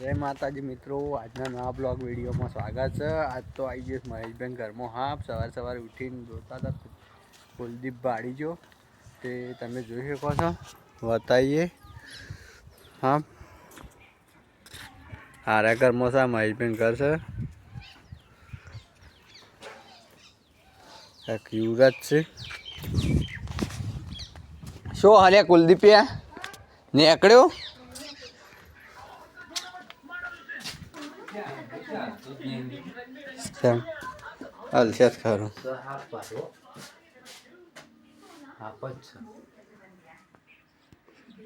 જય માતાજી મિત્રો, આજના નવા બ્લોગ વિડીયોમાં સ્વાગત છે। આજ તો આવી ગયો મહેશભાઈ ઘરમાં। હા, સવારે ઉઠીને જોતા હતા કુલદીપ બાળી જો તે તમે જોઈ શકો છો। બતાવીએ હા, હારા ઘરમાં છે મહેશભાઈ ઘર છે। એક યુવરાજ છે। શું હાલે કુલદીપિયા નીકળ્યો? અલસેટ ખરું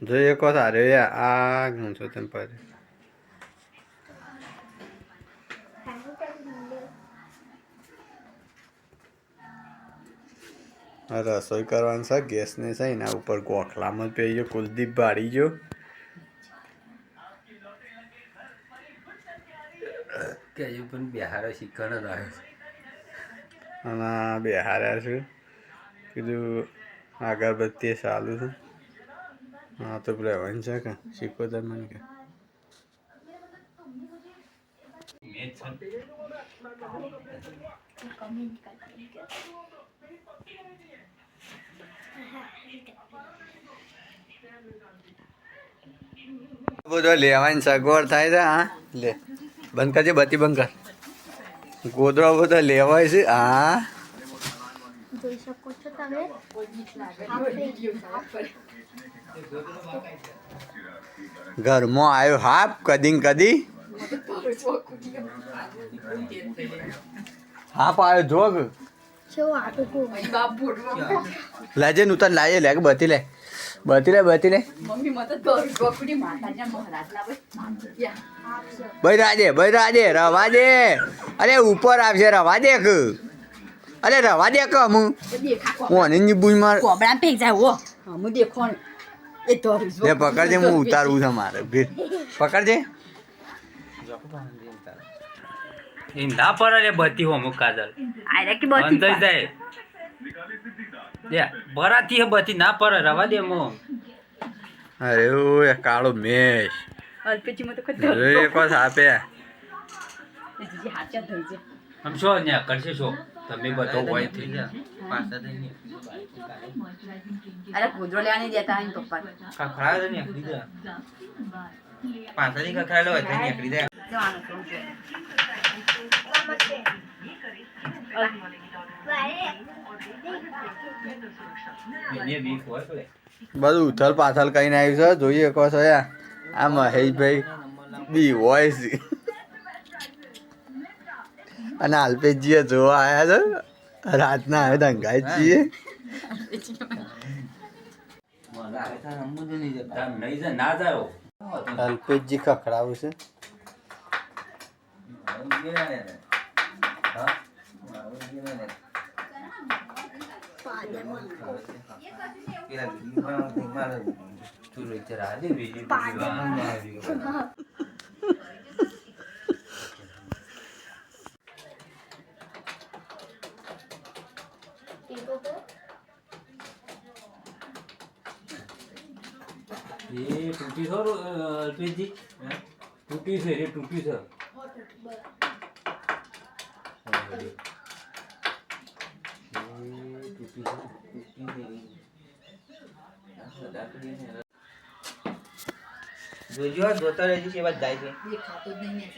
જોઈએ કો સારે આ છો તેમ પર રસોઈ કરવાનું છે ગેસને છે એના ઉપર ગોખલામાં પી ગયો કુલદીપ બાળી ગયો કે પણ બિહાર શીખણ જ આવે અને બિહાર્યા છે કીધું અગરબત્તી ચાલુ છે। હા તો રહેવાનું છે કે શીખો તાર મને કે બધો લેવાની સગવડ થાય છે। હા લે બંધ કરજે, બત્તી બંધ કર। ગોદડો બધો લેવાય છે। હા જોઈ શકો છો તમે। ઘરમાં આવ્યો હાપ કદી કદી હાપ આવ્યો જોગ લાજે નૂતન લાજે લે બતી લે બતી લે બતી લે ભાઈ રાજે રવા દે। અરે ઉપર આવશે રવા દે કે અરે રવા દે કે હું ઓને બુજ માર લે પકડજે હું ઉતારવું છે મારે પકડજે ના પર બતી હો અમુક કાજલ અંદર જાય બરાતી બતી ના પર રવા દે મો અરે ઓ કાળો મેશ આપે આમ શું ને કરશે શું તમે બધો હોય થઈ જા પાછા થઈને અરે કૂતરો લેવા નહીં દેતા અહીં પપ્પા ખખડા ને નીકળી જા પાછળથી ખખડાયેલો હોય તો નીકળી જાય જવાનું શું છે બધું ઉથલ પાથલ કઈ આવ્યું છે જોઈએ કહો છો યાર આ મહેશભાઈ બી વોઇસ અને અલ્પેશજીએ જોવા આવ્યા છે રાતના હવે દંગાઈ છીએ અલ્પેશજી ખખડાવું છે ये टूटी सर अल्पेशजी टूटी से ये टूटी सर જોજો જોતા રહેજો કે વાત જાય છે એ ખાતો જ નહીં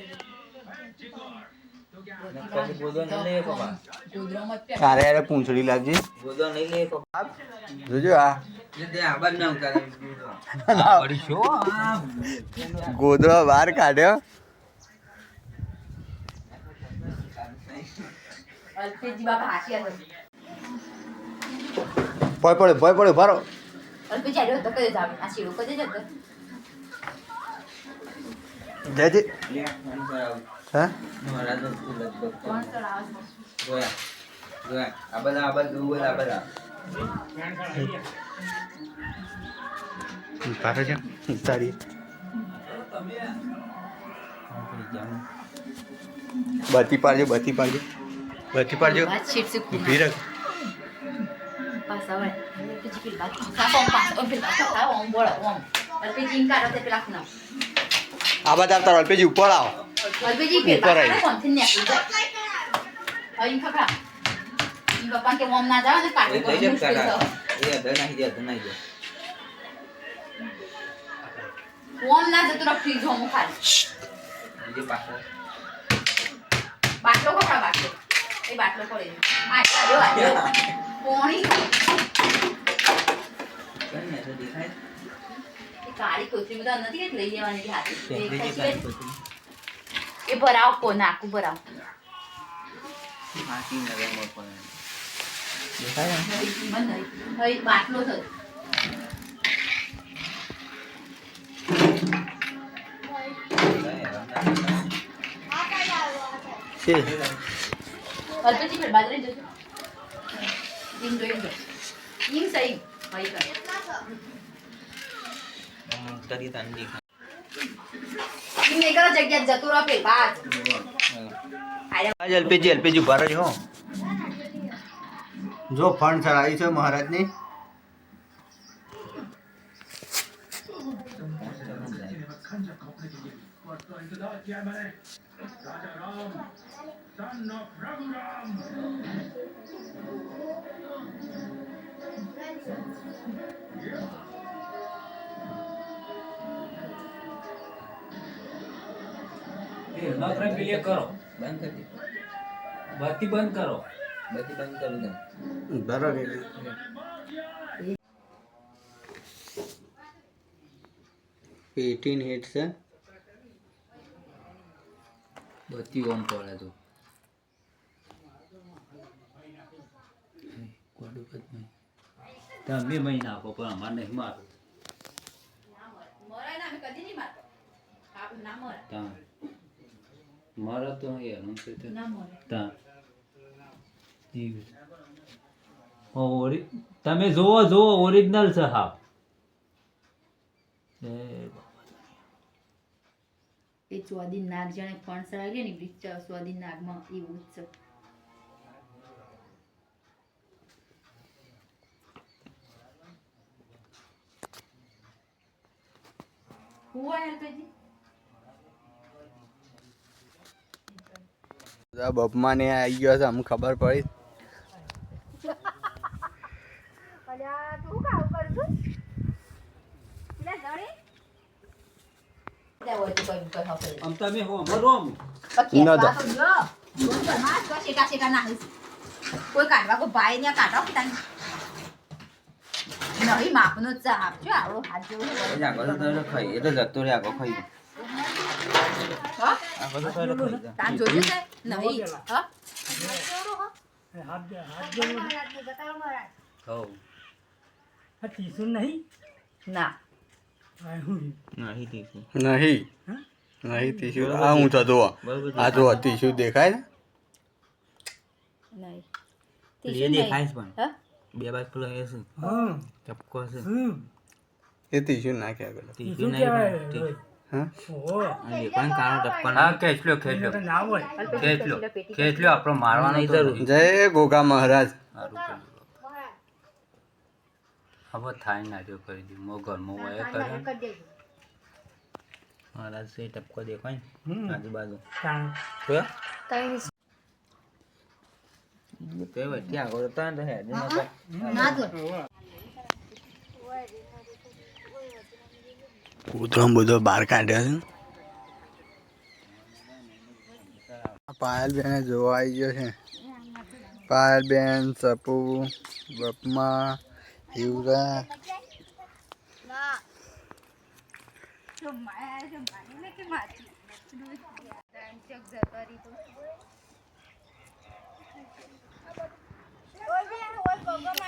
પછી ગોદો નહીં લે પપ્પા કૂતરો મત પે અરે અરે પૂંછડી લાગજી ગોદો નહીં લે પપ્પા જોજો આ તે આબાદ ના ઉતારે પડી શો ગોદડો બહાર કાઢ્યો અલ્પેશજી બાબા હાસ્યા છે ભય પડે ભારો અલ્પેશજી આડો તો કઈ જાવ આ શીરો કઈ જતો જયજી હા મારા તો કોણ તો આવાજ જોયા જોયા આબાદ બોલ આબાદ પાછો છે ઉતારી બત્તી પાડજો વાત શીટ સે ઊભી રાખ પાસા હોય અલ્પેશજી પેલા પાસ ઓમ પેલા ઓમ બોળો ઓમ અલ્પેશજી ઇનકાર હોતે પેલા ના આ બધા તાર અલ્પેજી ઉપર આવો અલ્પેજી ઉપર પેલા આવી. કોણથી નીકળી જાય અહીં ખપડા ઈ પપ્પા કે મોમ ના જાવ ને કાઢી લઈ લે મુશ્કેલ કાઢા છે એ અધર નાખી દે અધર નાખી દે મોમ ના જતો રા ફ્રીજ હોમ ખાલી બીજે પાછો બાટલો કપડા બાટલો એ બાટલો પડે આટલા જો પોણી કેમ ને તો દેખાય એ કાળી કોથળી બધા નથી કે લઈ લેવાની કે હાથે કે એ બીજે ખસી કાઢી ગઈ. પછી એ ભરાવ કોને આખું ભરાવ હાથી નગર મોર પડે દેખાય ને? મન નહીં હવે બાટલો થયો દેખાય, છે અલ્પેજી ફેર બાજરી જજો ઈમ જો ઈમ સહી ભાઈ કર તરી તન દેખાય ઈમ નહીં કરો જગ્યા જતો રહો ફેર બાજ આજ એલપીજી ભરે છે હો જો ફંડ ચડાવી છે મહારાજની એ નખરે પેલે કરો બંધ કરી દે બત્તી બંધ કરો બધી બંધ કરી દે બરાબર એટીન હિટ છે બધી ઓમ પડે તો કોડું કદ નહીં તમે મહી નાખો પણ અમારે નહીં મારો મરાય ના અમે કદી નહીં મારતો આપ ના મરાય તા મારા તો એનું છે તે ના મરાય તા જીવ તમે જોવો ઓરિજિનલ છે હા એ સ્વાદી નાગ જાણે ફણ સળાવી ને બ્રિજ સ્વાદી નાગમાં એવું જ છે હુઆ અલ્પેજી બપમાં ને આવી ગયો છે અમને ખબર પડી અલ્યા તું કાવ કરું છું લે જણી દે હોય તો કોઈ કોઈ હફે આમ તમે હો મરો આમ પકી ના આ તો જો કોઈ માસ તો શેટા ના હઈસ કોઈ કાઢવા કો ભાઈ ને કાઢો કે તને નહીં માપનો જ આપજો આવડો હાથ જેવો એ આગળ તો ખાઈ એટલે જતો રે આગળ ખાઈ હા આગળ તો ખાઈ તાન જોયું છે નહીં હા હો ના નહીં દેખું નહીં નહીં ટીશ્યુ આ હું થતો આ જો ટીશ્યુ દેખાય ને નહીં એ દેખાય છે પણ હા બે બાદ પેલો એ છે ટપકો છે એ ટીશ્યુ નાખ્યા આગળ ટીચું નહીં પણ હા દેખાય કાળો ટપકો હા ખેંચલો આપણો મારવાનો તો નહીં. જય ગોગા મહારાજ સારું કર્યું. હવે થાય નાખ્યો કરી દીધું મો ઘરમાં વયા કરે મારા છે ટપકો દેખાય ને આજુબાજુ તે વચ્ચે આગળ હતા ને તો હેડ ના તો કૂતરો બધો બહાર કાઢ્યો છે પાયલ બેન જોવા આવી ગયો છે પાયલ બેન સપુ બપમા યુરા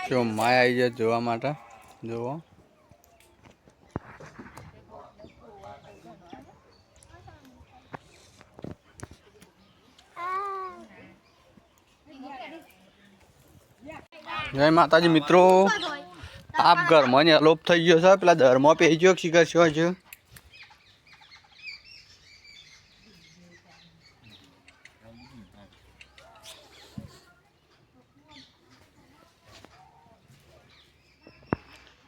જો માય આવી જાય જોવા માટે જોવો જય માતાજી મિત્રો આપ ઘરમાં ને અલોપ થઈ ગયો છે પેલા ધરમાં પહેરી ગયો શિખર છો છે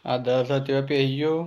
આ 10 હતો પહેરી ગયો